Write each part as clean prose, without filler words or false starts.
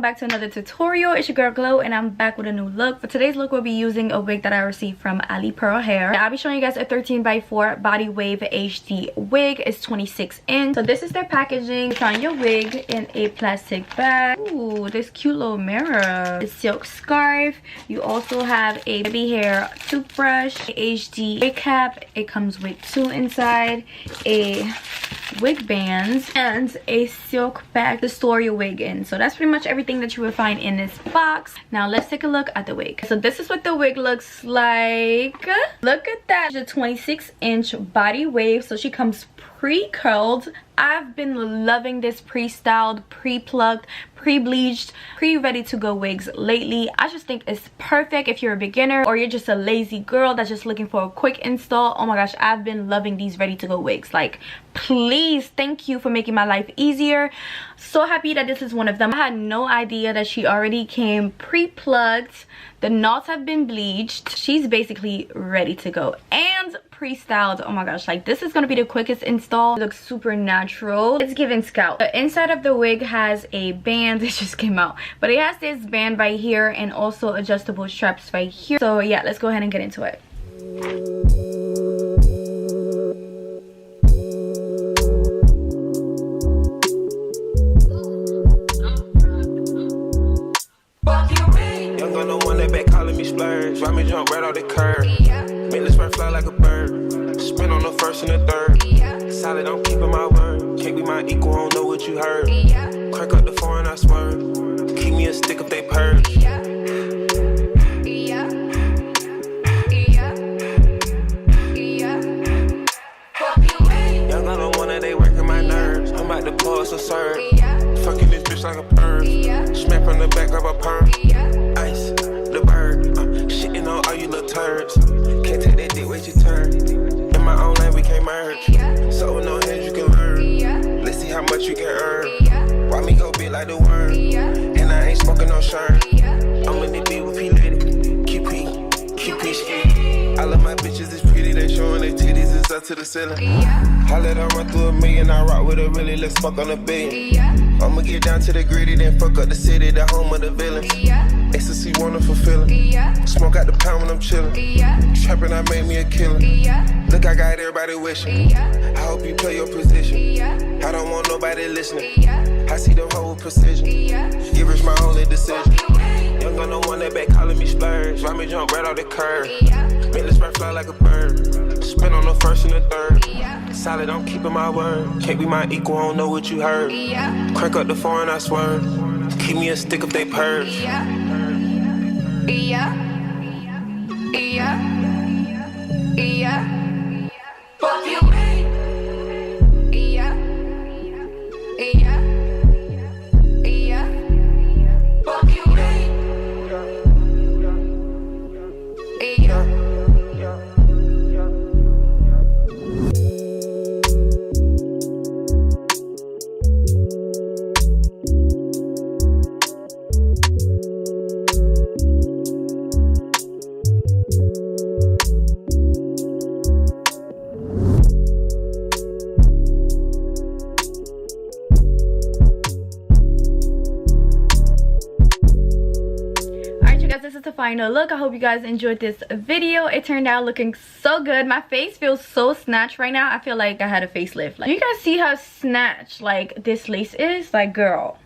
back to another tutorial. It's your girl Glow and I'm back with a new look. For today's look, we'll be using a wig that I received from Alipearl hair. I'll be showing you guys a 13x4 body wave HD wig. It's 26 inch. So this is their packaging. You find your wig in a plastic bag. Ooh, this cute little mirror. A silk scarf. You also have a baby hair toothbrush, a HD wig cap. It comes with 2 inside, a wig bands, and a silk bag to store your wig in. So that's pretty much everything that you will find in this box. Now let's take a look at the wig. So this is what the wig looks like. Look at that. The 26-inch body wave. So she comes pre-curled. I've been loving this pre-styled, pre-plucked, pre-bleached, pre-ready to go wigs lately. I just think it's perfect if you're a beginner or you're just a lazy girl that's just looking for a quick install. Oh my gosh, I've been loving these ready to go wigs. Like, please, thank you for making my life easier. So happy that this is one of them. I had no idea that she already came pre-plucked. The knots have been bleached. She's basically ready to go and pre-styled. Oh my gosh, like this is gonna be the quickest install. It looks super natural. It's giving scout. The inside of the wig has a band. It just came out, but it has this band right here and also adjustable straps right here. So yeah, let's go ahead and get into it. Why me jump right off the curb? Make this bird fly like a bird. Spin on the first and the third. Solid, I'm keeping my word. Can't be my equal, I don't know what you heard. Crank up the foreign, I swerve. Keep me a stick if they purge. Young, I don't wanna, they working my nerves. I'm about to pause and serve. Fucking this bitch like a bird. Smack from the back of a perm. Ice, the bird. Shitting on all you little turds. Can't take that dick, wait your turn. In my own lane, we can't merge. So with no hands, you can learn. Let's see how much you can earn. Why me go big like the worm? And I ain't smoking no shirt. I'm in the beat with P-Lady. QP ski. All of my bitches is pretty, they showing their titties, it's up to the ceiling. I let her run through a million, I rock with her really, let's fuck on a billion. I'ma get down to the gritty, then fuck up the city, the home of the villains. Ecstasy, wonderful feeling. Smoke out the pound when I'm chillin'. Trappin', I made me a killer. Look, I got everybody wishing. I hope you play your position. I don't want nobody listening. I see them whole precision. Give us my only decision. Young gun, no one that back calling me splurge. Why me jump right off the curb? Make this bird fly like a bird. Spin on the first and the third. Solid, I'm keeping my word. Can't be my equal, I don't know what you heard. Crank up the foreign, I swerve. Keep me a stick if they purge. Fuck you. This is the final look. I hope you guys enjoyed this video. It turned out looking so good. My face feels so snatched right now. I feel like I had a facelift. Like, you guys see how snatched like this lace is? Like, girl,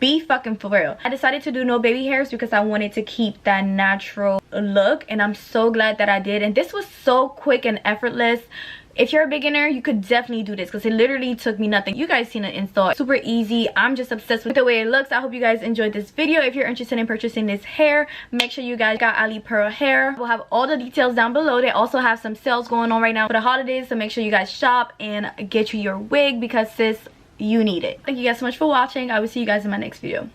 be fucking for real. I decided to do no baby hairs because I wanted to keep that natural look, and I'm so glad that I did. And this was so quick and effortless. If you're a beginner, you could definitely do this because it literally took me nothing. You guys seen the install. Super easy. I'm just obsessed with the way it looks. I hope you guys enjoyed this video. If you're interested in purchasing this hair, make sure you guys got Alipearl hair. We'll have all the details down below. They also have some sales going on right now for the holidays, so make sure you guys shop and get you your wig because sis, you need it. Thank you guys so much for watching. I will see you guys in my next video.